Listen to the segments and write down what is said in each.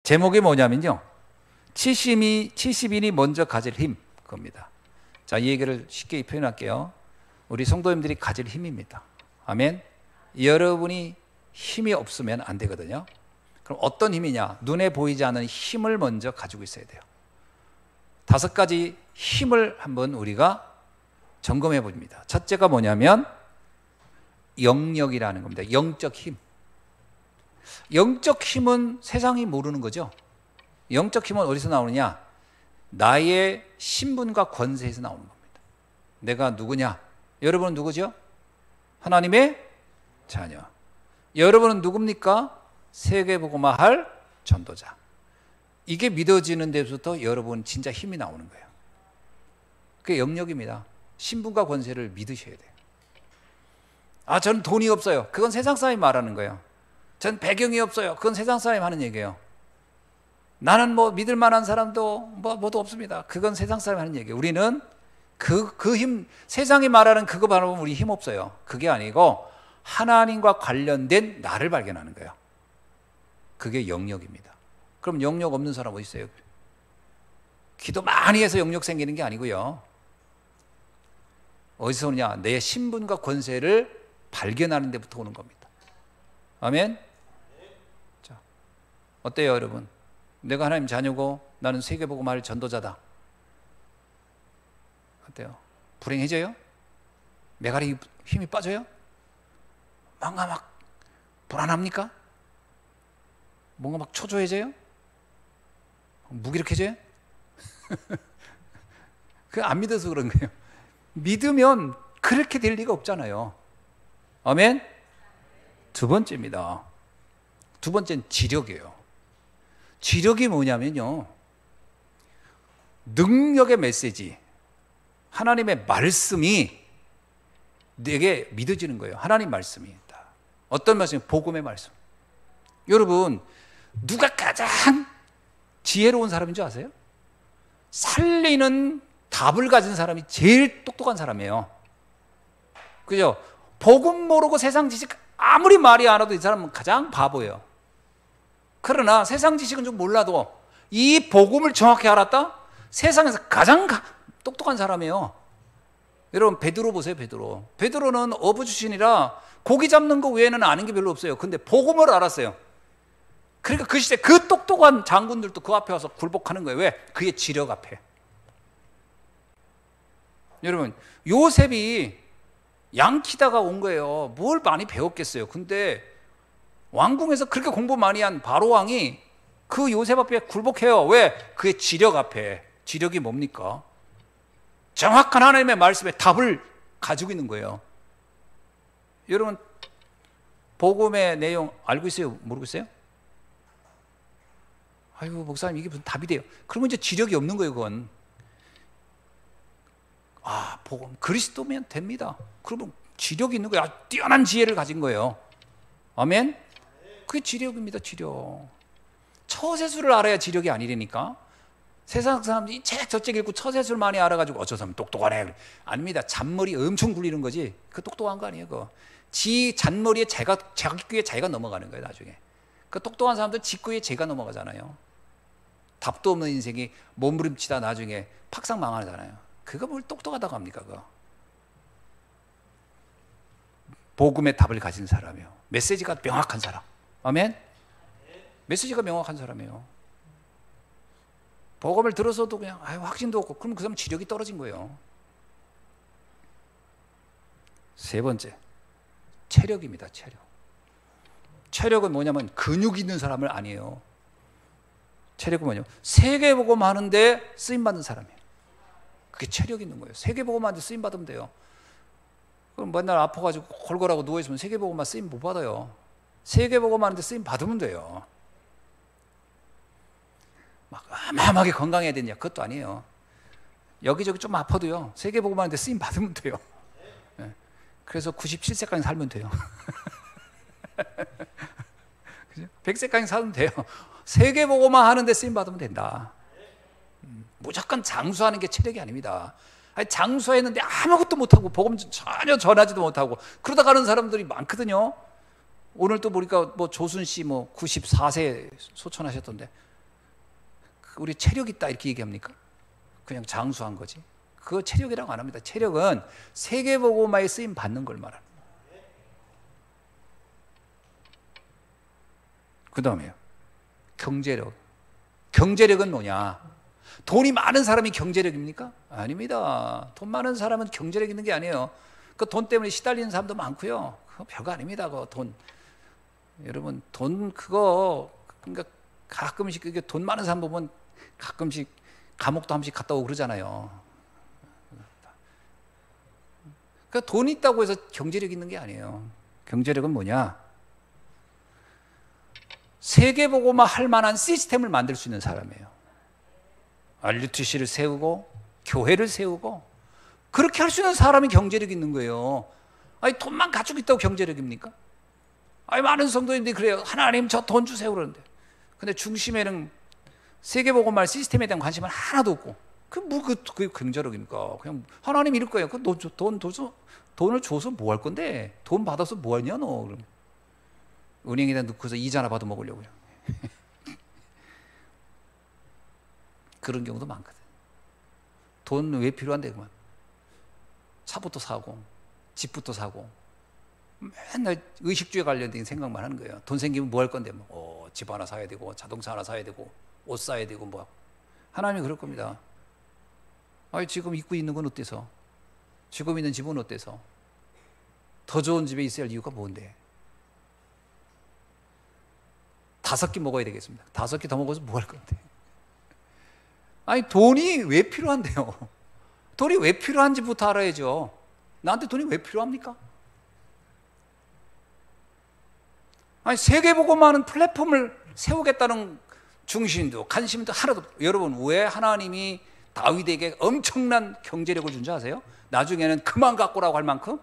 제목이 뭐냐면요, 70인이 먼저 가질 힘, 그겁니다. 자, 이 얘기를 쉽게 표현할게요. 우리 성도님들이 가질 힘입니다. 아멘. 여러분이 힘이 없으면 안 되거든요. 그럼 어떤 힘이냐? 눈에 보이지 않는 힘을 먼저 가지고 있어야 돼요. 5가지 힘을 한번 우리가 점검해 봅니다. 첫째가 뭐냐면 영역이라는 겁니다. 영적 힘. 영적 힘은 세상이 모르는 거죠. 영적 힘은 어디서 나오느냐? 나의 신분과 권세에서 나오는 겁니다. 내가 누구냐? 여러분은 누구죠? 하나님의 자녀. 여러분은 누굽니까? 세계복음화 할 전도자. 이게 믿어지는 데부터 여러분 진짜 힘이 나오는 거예요. 그게 영역입니다. 신분과 권세를 믿으셔야 돼요. 아, 저는 돈이 없어요. 그건 세상 사람이 말하는 거예요. 전 배경이 없어요. 그건 세상 사람이 하는 얘기예요. 나는 뭐 믿을 만한 사람도 뭐도 없습니다. 그건 세상 사람이 하는 얘기예요. 우리는 그 힘, 세상이 말하는 그거 바라보면 우리 힘 없어요. 그게 아니고 하나님과 관련된 나를 발견하는 거예요. 그게 영역입니다. 그럼 영역 없는 사람 어디 있어요? 기도 많이 해서 영역 생기는 게 아니고요. 어디서 오느냐? 내 신분과 권세를 발견하는 데부터 오는 겁니다. 아멘? 자, 어때요, 여러분? 내가 하나님 자녀고 나는 세계복음화 할 전도자다. 어때요? 불행해져요? 메가리 힘이 빠져요? 뭔가 막 불안합니까? 뭔가 막 초조해져요? 무기력해져요? 그거 안 믿어서 그런 거예요. 믿으면 그렇게 될 리가 없잖아요. 아멘? 두 번째입니다. 두 번째는 지력이에요. 지력이 뭐냐면요, 능력의 메시지, 하나님의 말씀이 내게 믿어지는 거예요. 하나님 말씀이. 어떤 말씀이에요? 복음의 말씀. 여러분, 누가 가장 지혜로운 사람인 줄 아세요? 살리는 답을 가진 사람이 제일 똑똑한 사람이에요. 그죠? 복음 모르고 세상 지식 아무리 말이 안 와도 이 사람은 가장 바보예요. 그러나 세상 지식은 좀 몰라도 이 복음을 정확히 알았다? 세상에서 가장 똑똑한 사람이에요. 여러분, 베드로 보세요. 베드로는 어부 출신이라 고기 잡는 거 외에는 아는 게 별로 없어요. 근데 복음을 알았어요. 그러니까 그 시대 그 똑똑한 장군들도 그 앞에 와서 굴복하는 거예요. 왜? 그의 지력 앞에. 여러분, 요셉이 양 키다가 온 거예요. 뭘 많이 배웠겠어요. 근데 왕궁에서 그렇게 공부 많이 한 바로 왕이 그 요셉 앞에 굴복해요. 왜? 그의 지력 앞에. 지력이 뭡니까? 정확한 하나님의 말씀에 답을 가지고 있는 거예요. 여러분, 복음의 내용 알고 있어요? 모르고 있어요? 아이고, 목사님, 이게 무슨 답이 돼요? 그러면 이제 지력이 없는 거예요, 그건. 아, 복음, 그리스도면 됩니다. 그러면 지력이 있는 거예요. 뛰어난 지혜를 가진 거예요. 아멘? 그게 지력입니다, 지력. 처세술을 알아야 지력이 아니라니까. 세상 사람들이 이 책 저책 읽고 처세술 많이 알아가지고 어쩌 사람 똑똑하네. 아닙니다. 잔머리 엄청 굴리는 거지. 그 똑똑한 거 아니에요, 그거. 지 잔머리에 자기 귀에 자기가 넘어가는 거예요, 나중에. 그 똑똑한 사람들 지 귀에 제가 넘어가잖아요. 답도 없는 인생이 몸부림치다 나중에 팍상 망하잖아요. 그거 뭘 똑똑하다고 합니까, 그거. 복음의 답을 가진 사람이요. 메시지가 명확한 사람. 아멘? 메시지가 명확한 사람이에요. 복음을 들어서도 그냥 확신도 없고, 그럼 그 사람 지력이 떨어진 거예요. 세 번째, 체력입니다. 체력은 뭐냐면 근육 있는 사람을 아니에요. 체력은 뭐냐면 세계복음 하는데 쓰임받는 사람이에요. 그게 체력 있는 거예요. 세계복음 하는데 쓰임받으면 돼요. 그럼 맨날 아파가지고 골골하고 누워있으면 세계복음만 쓰임 못 받아요. 세계복음 하는데 쓰임 받으면 돼요. 막 어마어마하게 건강해야 되냐? 그것도 아니에요. 여기저기 좀 아파도요, 세계복음 하는데 쓰임 받으면 돼요. 네. 그래서 97세까지 살면 돼요. 100세까지 살면 돼요. 세계복음만 하는데 쓰임 받으면 된다. 무조건 장수하는 게 체력이 아닙니다. 아니, 장수했는데 아무것도 못하고 복음 전혀 전하지도 못하고 그러다 가는 사람들이 많거든요. 오늘 또 보니까 뭐 조순 씨 뭐 94세 소천하셨던데, 우리 체력 있다 이렇게 얘기합니까? 그냥 장수한 거지. 그거 체력이라고 안 합니다. 체력은 세계복음화에 쓰임 받는 걸 말합니다. 그 다음에요, 경제력. 경제력은 뭐냐? 돈이 많은 사람이 경제력입니까? 아닙니다. 돈 많은 사람은 경제력 있는 게 아니에요. 그 돈 때문에 시달리는 사람도 많고요. 그거 별거 아닙니다. 그 돈. 여러분, 돈 그거, 그러니까 가끔씩 이게 돈 많은 사람 보면 가끔씩 감옥도 한 번씩 갔다 오고 그러잖아요. 그러니까 돈 있다고 해서 경제력 있는 게 아니에요. 경제력은 뭐냐? 세계복음화 할 만한 시스템을 만들 수 있는 사람이에요. RUTC를 세우고 교회를 세우고 그렇게 할 수 있는 사람이 경제력이 있는 거예요. 아니, 돈만 가지고 있다고 경제력입니까? 아니, 많은 성도님들이 그래요. 하나님 저 돈 주세요 그러는데, 근데 중심에는 세계복음화 시스템에 대한 관심은 하나도 없고, 그게 경제력입니까? 그냥 하나님 이럴 거예요. 돈을 줘서 뭐 할 건데? 돈 받아서 뭐 하냐 너? 그럼 은행에다 넣고서 이자나 받아 먹으려고요. 그런 경우도 많거든. 돈 왜 필요한데 그만. 차부터 사고 집부터 사고 맨날 의식주에 관련된 생각만 하는 거예요. 돈 생기면 뭐 할 건데, 뭐 집 하나 사야 되고 자동차 하나 사야 되고 옷 사야 되고 뭐. 하나님이 그럴 겁니다. 아니, 지금 입고 있는 건 어때서? 지금 있는 집은 어때서? 더 좋은 집에 있어야 할 이유가 뭔데? 5끼 먹어야 되겠습니다. 5끼 더 먹어서 뭐 할 건데? 아니, 돈이 왜 필요한데요? 돈이 왜 필요한지부터 알아야죠. 나한테 돈이 왜 필요합니까? 아니, 세계복음화하는 플랫폼을 세우겠다는 중심도 관심도 하나도 없어요. 여러분, 왜 하나님이 다윗에게 엄청난 경제력을 준 줄 아세요? 나중에는 그만 갖고라고 할 만큼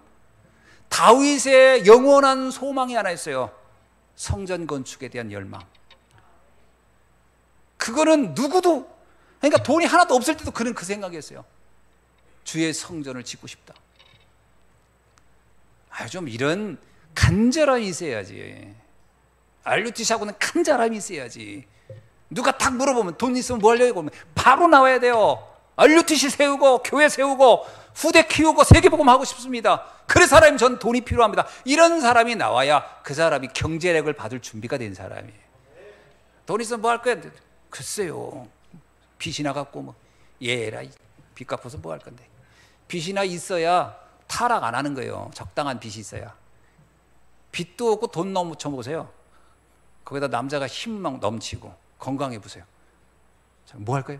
다윗의 영원한 소망이 하나 있어요. 성전 건축에 대한 열망. 그거는 누구도, 그러니까 돈이 하나도 없을 때도 그는 그 생각이었어요. 주의 성전을 짓고 싶다. 좀 이런 간절함이 있어야지. RUTC하고는 간절함이 있어야지. 누가 딱 물어보면 돈 있으면 뭐 하려고 하면 바로 나와야 돼요. RUTC 세우고 교회 세우고 후대 키우고 세계복음 하고 싶습니다. 그래서 사람이 전 돈이 필요합니다. 이런 사람이 나와야 그 사람이 경제력을 받을 준비가 된 사람이에요. 돈 있으면 뭐 할 거야? 글쎄요. 빚이나 갖고 뭐 얘라 빚 갚아서 뭐 할 건데. 빚이나 있어야 타락 안 하는 거예요. 적당한 빚이 있어야. 빚도 없고 돈 너무 쳐보세요. 거기다 남자가 힘 넘치고 건강해 보세요. 뭐 할까요?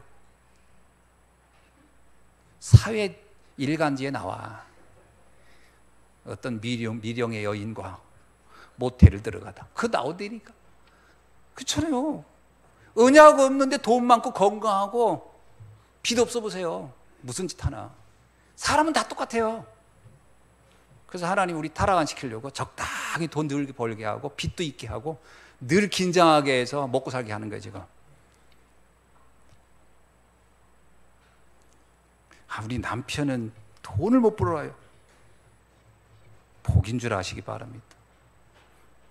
사회 일간지에 나와. 어떤 미령의 여인과 모텔을 들어가다. 그거 나오다니까. 그렇잖아요. 은약 없는데 돈 많고 건강하고 빚 없어 보세요. 무슨 짓 하나. 사람은 다 똑같아요. 그래서 하나님 우리 타락 안 시키려고 적당히 돈 늘 벌게 하고 빚도 있게 하고 늘 긴장하게 해서 먹고 살게 하는 거예요, 지금. 우리 남편은 돈을 못 벌어요. 복인 줄 아시기 바랍니다.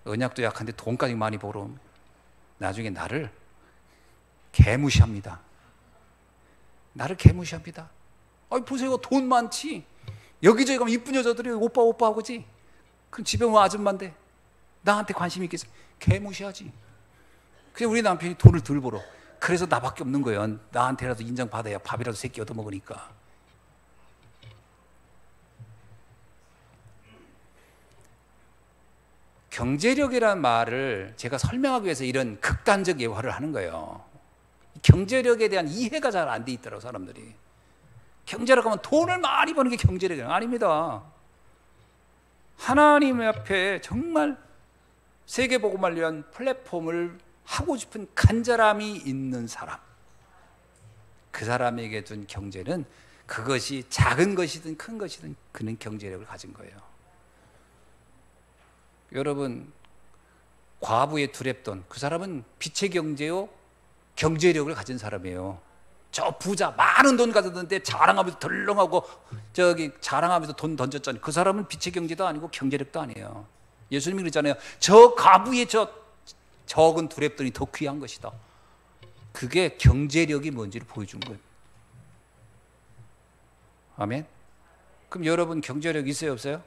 언약도 약한데 돈까지 많이 벌어오면 나중에 나를 개무시합니다. 나를 개무시합니다. 보세요, 돈 많지. 여기저기 가면 이쁜 여자들이 오빠 오빠 하고지. 그럼 집에 오면 아줌마인데 나한테 관심 있겠어? 개무시하지. 그냥 우리 남편이 돈을 덜 벌어. 그래서 나밖에 없는 거예요. 나한테라도 인정받아야 밥이라도 새끼 얻어먹으니까. 경제력이라는 말을 제가 설명하기 위해서 이런 극단적 예화를 하는 거예요. 경제력에 대한 이해가 잘 안 돼 있더라고요, 사람들이. 경제력 하면 돈을 많이 버는 게 경제력이에요. 아닙니다. 하나님 앞에 정말 세계복음을 위한 플랫폼을 하고 싶은 간절함이 있는 사람, 그 사람에게 준 경제는 그것이 작은 것이든 큰 것이든 그는 경제력을 가진 거예요. 여러분, 과부의 두렙돈, 그 사람은 빛의 경제요 경제력을 가진 사람이에요. 저 부자 많은 돈 가졌는데 자랑하면서 덜렁하고 자랑하면서 돈 던졌잖아요. 그 사람은 빛의 경제도 아니고 경제력도 아니에요. 예수님이 그러잖아요. 저 과부의 저 적은 두렙돈이 더 귀한 것이다. 그게 경제력이 뭔지를 보여준 거예요. 아멘. 그럼 여러분 경제력 있어요, 없어요?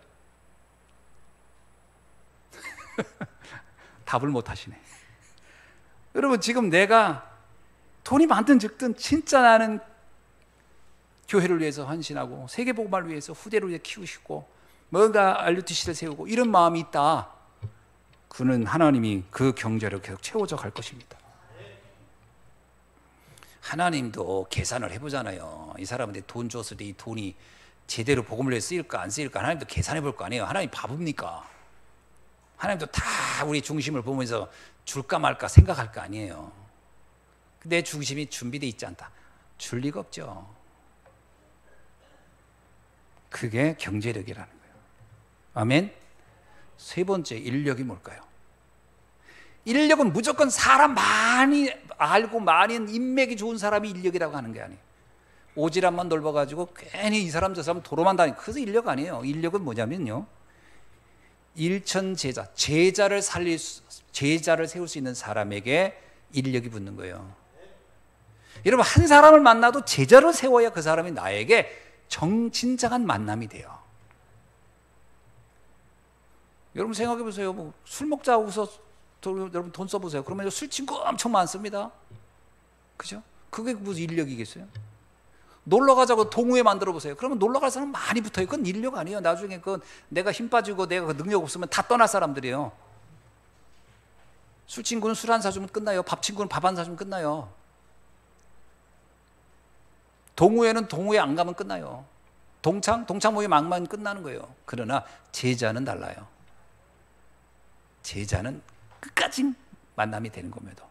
답을 못 하시네. 여러분 지금 내가 돈이 많든 적든 진짜 나는 교회를 위해서 헌신하고 세계복음을 위해서 후대를 위해 키우시고 뭔가 RUTC를 세우고 이런 마음이 있다. 그는 하나님이 그 경제를 계속 채워져 갈 것입니다. 하나님도 계산을 해보잖아요. 이 사람한테 돈 줬을 때 이 돈이 제대로 복음을 위해 쓰일까 안 쓰일까 하나님도 계산해 볼 거 아니에요. 하나님 바보입니까? 하나님도 다 우리 중심을 보면서 줄까 말까 생각할 거 아니에요. 내 중심이 준비되어 있지 않다. 줄 리가 없죠. 그게 경제력이라는 거예요. 아멘. 세 번째, 인력이 뭘까요? 인력은 무조건 사람 많이 알고 많이 인맥이 좋은 사람이 인력이라고 하는 게 아니에요. 오지랖만 넓어가지고 괜히 이 사람 저 사람 도로만 다니고 그래서 인력 아니에요. 인력은 뭐냐면요, 일천제자, 제자를 세울 수 있는 사람에게 인력이 붙는 거예요. 여러분 한 사람을 만나도 제자를 세워야 그 사람이 나에게 진정한 만남이 돼요. 여러분 생각해 보세요. 뭐 술 먹자고서 여러분 돈 써보세요. 그러면 술 친구 엄청 많습니다. 그죠? 그게 무슨 인력이겠어요? 놀러 가자고 동호회 만들어 보세요. 그러면 놀러 갈 사람 많이 붙어요. 그건 인력 아니에요. 나중에 그건 내가 힘 빠지고 내가 그 능력 없으면 다 떠날 사람들이에요. 술 친구는 술 안 사주면 끝나요. 밥 친구는 밥 안 사주면 끝나요. 동호회는 동호회 안 가면 끝나요. 동창 모임 안 가면 끝나는 거예요. 그러나 제자는 달라요. 제자는 끝까지 만남이 되는 겁니다.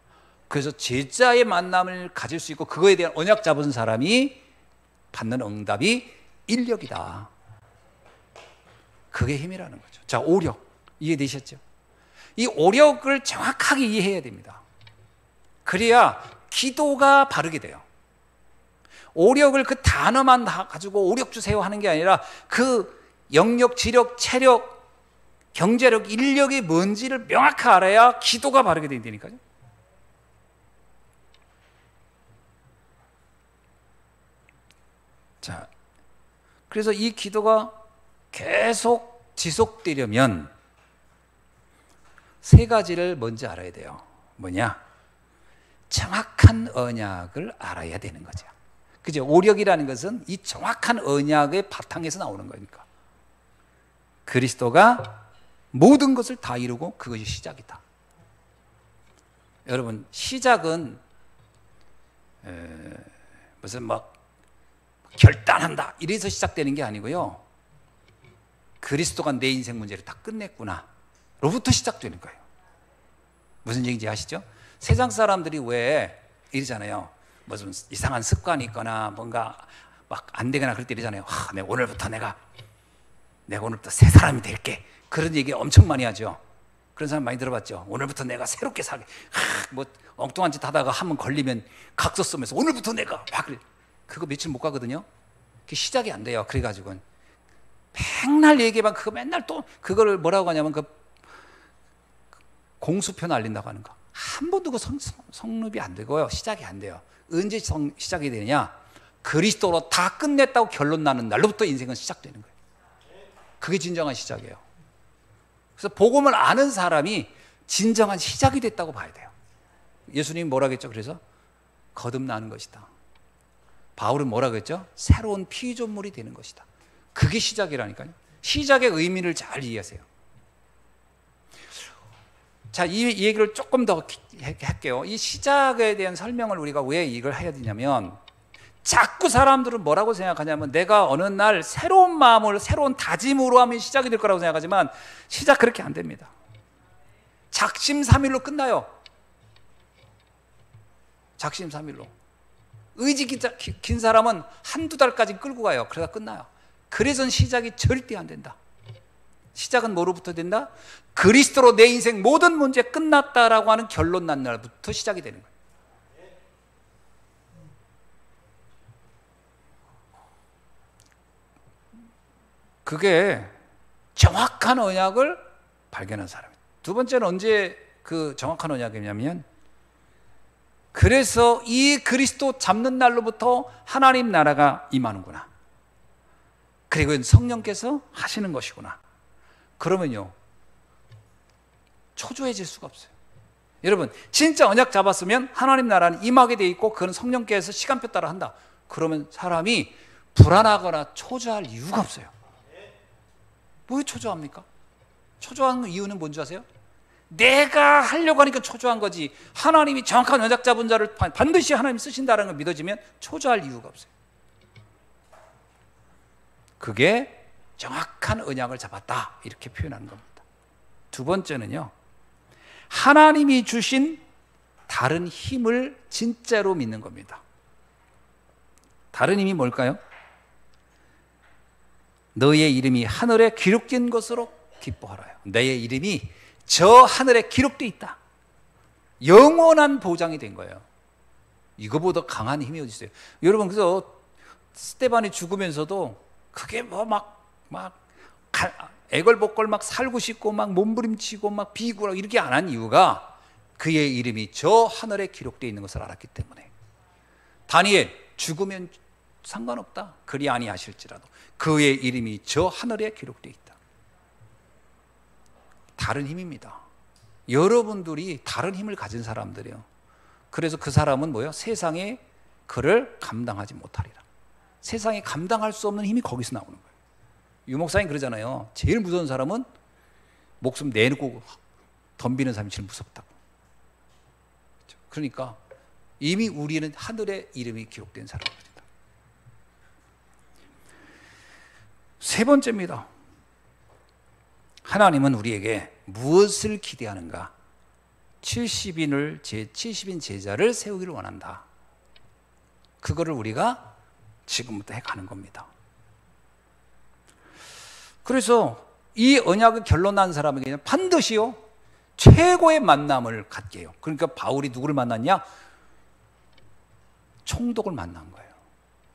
그래서 제자의 만남을 가질 수 있고 그거에 대한 언약 잡은 사람이 받는 응답이 인력이다. 그게 힘이라는 거죠. 자, 오력 이해되셨죠? 이 오력을 정확하게 이해해야 됩니다. 그래야 기도가 바르게 돼요. 오력을 그 단어만 가지고 오력 주세요 하는 게 아니라 그 영역, 지력, 체력, 경제력, 인력이 뭔지를 명확히 알아야 기도가 바르게 된다니까요. 자, 그래서 이 기도가 계속 지속되려면 세 가지를 먼저 알아야 돼요. 뭐냐? 정확한 언약을 알아야 되는 거죠. 그죠? 오력이라는 것은 이 정확한 언약의 바탕에서 나오는 거니까. 그리스도가 모든 것을 다 이루고 그것이 시작이다. 여러분 시작은 무슨 막 결단한다 이래서 시작되는 게 아니고요, 그리스도가 내 인생 문제를 다 끝냈구나 로부터 시작되는 거예요. 무슨 얘기인지 아시죠? 세상 사람들이 왜 이러잖아요. 무슨 이상한 습관이 있거나 뭔가 막 안 되거나 그럴 때 이러잖아요. 내가 오늘부터 내가 오늘부터 새 사람이 될게, 그런 얘기 엄청 많이 하죠. 그런 사람 많이 들어봤죠. 오늘부터 내가 새롭게 살게. 뭐 엉뚱한 짓 하다가 한번 걸리면 각서 쓰면서 오늘부터 내가 막 그래. 그거 며칠 못 가거든요. 그게 시작이 안 돼요. 그래가지고 맨날 얘기해봐. 그거 맨날 또 그거를 뭐라고 하냐면 그 공수표 날린다고 하는 거. 한 번도 그 성립이 안 되고요. 시작이 안 돼요. 언제 시작이 되느냐? 그리스도로 다 끝냈다고 결론 나는 날로부터 인생은 시작되는 거예요. 그게 진정한 시작이에요. 그래서 복음을 아는 사람이 진정한 시작이 됐다고 봐야 돼요. 예수님이 뭐라 그랬죠? 그래서 거듭나는 것이다. 바울은 뭐라 그랬죠? 새로운 피조물이 되는 것이다. 그게 시작이라니까요. 시작의 의미를 잘 이해하세요. 자, 이 얘기를 조금 더 할게요. 이 시작에 대한 설명을 우리가 왜 이걸 해야 되냐면, 자꾸 사람들은 뭐라고 생각하냐면 내가 어느 날 새로운 마음을 새로운 다짐으로 하면 시작이 될 거라고 생각하지만 시작 그렇게 안 됩니다. 작심삼일로 끝나요. 작심삼일로. 의지 긴 사람은 한두 달까지 끌고 가요. 그러다 끝나요. 그래서는 시작이 절대 안 된다. 시작은 뭐로부터 된다? 그리스도로 내 인생 모든 문제 끝났다라고 하는 결론 난 날부터 시작이 되는 거예요. 그게 정확한 언약을 발견한 사람이에요. 두 번째는 언제 그 정확한 언약이냐면 그래서 이 그리스도 잡는 날로부터 하나님 나라가 임하는구나. 그리고 성령께서 하시는 것이구나. 그러면요, 초조해질 수가 없어요. 여러분, 진짜 언약 잡았으면 하나님 나라는 임하게 돼 있고 그건 성령께서 시간표 따라 한다. 그러면 사람이 불안하거나 초조할 이유가 없어요. 왜 초조합니까? 초조한 이유는 뭔지 아세요? 내가 하려고 하니까 초조한 거지. 하나님이 정확한 언약 잡은 자를 반드시 하나님 쓰신다는 걸 믿어지면 초조할 이유가 없어요. 그게 정확한 언약을 잡았다, 이렇게 표현하는 겁니다. 두 번째는요, 하나님이 주신 다른 힘을 진짜로 믿는 겁니다. 다른 힘이 뭘까요? 너의 이름이 하늘에 기록된 것으로 기뻐하라요. 너의 이름이 저 하늘에 기록되어 있다. 영원한 보장이 된 거예요. 이거보다 강한 힘이 어디 있어요? 여러분, 그래서 스데반이 죽으면서도 그게 뭐 막 애걸복걸 막 살고 싶고 막 몸부림치고 막 비굴하고 이렇게 안 한 이유가 그의 이름이 저 하늘에 기록되어 있는 것을 알았기 때문에. 다니엘, 죽으면 상관없다. 그리 아니하실지라도 그의 이름이 저 하늘에 기록되어 있다. 다른 힘입니다. 여러분들이 다른 힘을 가진 사람들이에요. 그래서 그 사람은 뭐예요? 세상에 그를 감당하지 못하리라. 세상에 감당할 수 없는 힘이 거기서 나오는 거예요. 유목사님 그러잖아요. 제일 무서운 사람은 목숨 내놓고 덤비는 사람이 제일 무섭다고. 그러니까 이미 우리는 하늘에 이름이 기록된 사람입니다. 세 번째입니다. 하나님은 우리에게 무엇을 기대하는가? 70인 제자를 세우기를 원한다. 그거를 우리가 지금부터 해가는 겁니다. 그래서 이 언약을 결론난 사람에게는 반드시요, 최고의 만남을 갖게 해요. 그러니까 바울이 누구를 만났냐? 총독을 만난 거예요.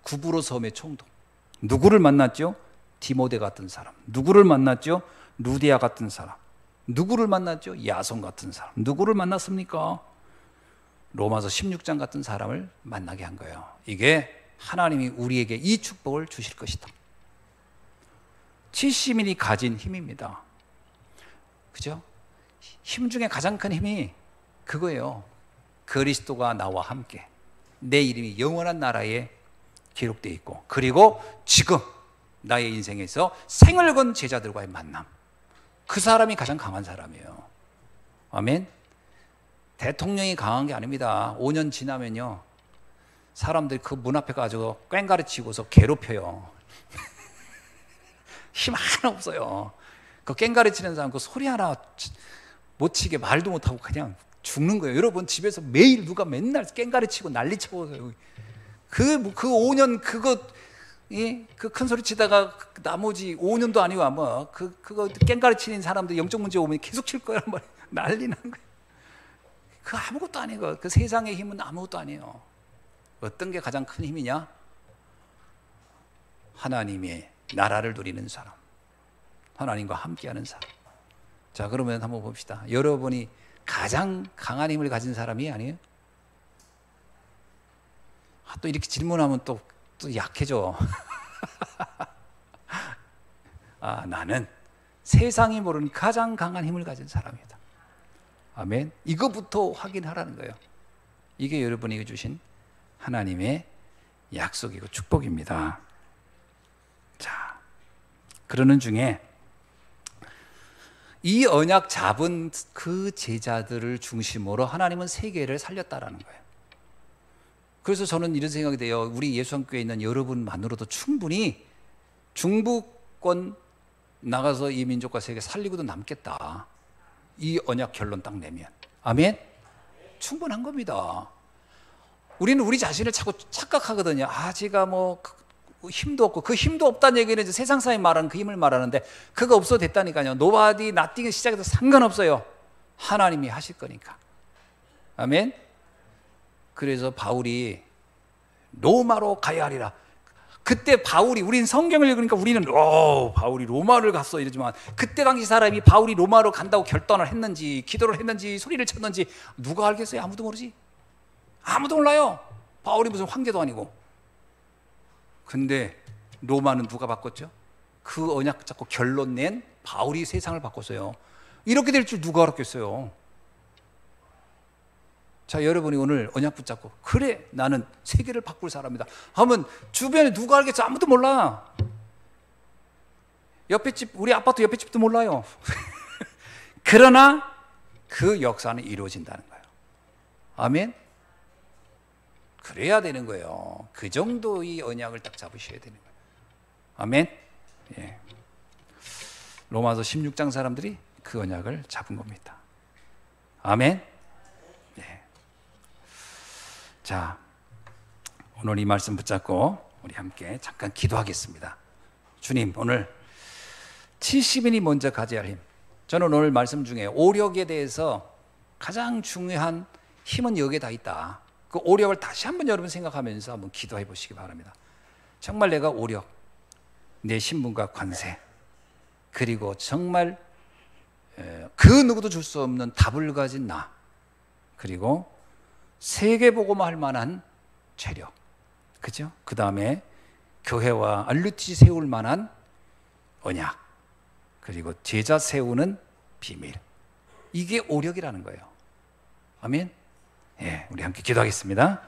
구브로 섬의 총독. 누구를 만났죠? 디모데 같은 사람. 누구를 만났죠? 루디아 같은 사람. 누구를 만났죠? 야손 같은 사람. 누구를 만났습니까? 로마서 16장 같은 사람을 만나게 한 거예요. 이게 하나님이 우리에게 이 축복을 주실 것이다. 70인이 가진 힘입니다. 그죠? 힘 중에 가장 큰 힘이 그거예요. 그리스도가 나와 함께 내 이름이 영원한 나라에 기록되어 있고, 그리고 지금 나의 인생에서 생을 건 제자들과의 만남. 그 사람이 가장 강한 사람이에요. 아멘. 대통령이 강한 게 아닙니다. 5년 지나면요, 사람들이 그 문 앞에 가지고 꽹가리치고서 괴롭혀요. 힘 하나 없어요. 그 꽹가리치는 사람 그 소리 하나 못 치게 말도 못하고 그냥 죽는 거예요. 여러분 집에서 매일 누가 맨날 꽹가리치고 난리치고 그 5년 그거 그 큰 소리 치다가 나머지 5년도 아니고 아마 그거 꽹가리치는 사람들 영적 문제 오면 계속 칠 거란 말이에요. 난리 난 거예요. 그 아무것도 아니고 그 세상의 힘은 아무것도 아니에요. 어떤 게 가장 큰 힘이냐? 하나님의 나라를 누리는 사람, 하나님과 함께하는 사람. 자, 그러면 한번 봅시다. 여러분이 가장 강한 힘을 가진 사람이 아니에요? 또 이렇게 질문하면 또 약해져. 나는 세상이 모르는 가장 강한 힘을 가진 사람이다. 아멘. 이거부터 확인하라는 거예요. 이게 여러분에게 주신 하나님의 약속이고 축복입니다. 자, 그러는 중에 이 언약 잡은 그 제자들을 중심으로 하나님은 세계를 살렸다라는 거예요. 그래서 저는 이런 생각이 돼요. 우리 예수한교회에 있는 여러분만으로도 충분히 중부권 나가서 이 민족과 세계 살리고도 남겠다. 이 언약 결론 딱 내면. 아멘? 충분한 겁니다. 우리는 우리 자신을 자꾸 착각하거든요. 제가 뭐 힘도 없고, 그 힘도 없다는 얘기는 이제 세상 사람이 말하는 그 힘을 말하는데, 그거 없어도 됐다니까요. nobody, nothing의 시작에서 상관없어요. 하나님이 하실 거니까. 아멘? 그래서 바울이 로마로 가야 하리라. 그때 바울이, 우리는 성경을 읽으니까 우리는 바울이 로마를 갔어 이러지만, 그때 당시 사람이 바울이 로마로 간다고 결단을 했는지, 기도를 했는지, 소리를 쳤는지 누가 알겠어요? 아무도 모르지. 아무도 몰라요. 바울이 무슨 황제도 아니고. 근데 로마는 누가 바꿨죠? 그 언약 잡고 결론 낸 바울이 세상을 바꿨어요. 이렇게 될 줄 누가 알았겠어요? 자, 여러분이 오늘 언약 붙잡고 그래 나는 세계를 바꿀 사람이다 하면 주변에 누가 알겠어? 아무도 몰라. 옆에 집, 우리 아파트 옆에 집도 몰라요. 그러나 그 역사는 이루어진다는 거예요. 아멘? 그래야 되는 거예요. 그 정도의 언약을 딱 잡으셔야 되는 거예요. 아멘? 예. 로마서 16장 사람들이 그 언약을 잡은 겁니다. 아멘? 예. 자, 오늘 이 말씀 붙잡고 우리 함께 잠깐 기도하겠습니다. 주님, 오늘 70인이 먼저 가져야 할 힘. 저는 오늘 말씀 중에 오력에 대해서 가장 중요한 힘은 여기에 다 있다. 그 오력을 다시 한번 여러분 생각하면서 한번 기도해 보시기 바랍니다. 정말 내가 오력, 내 신분과 관세, 그리고 정말 그 누구도 줄 수 없는 답을 가진 나, 그리고 세계복음화 할 만한 체력, 그죠? 그 다음에 교회와 알루티지 세울 만한 언약, 그리고 제자 세우는 비밀. 이게 오력이라는 거예요. 아멘? 예, 우리 함께 기도하겠습니다.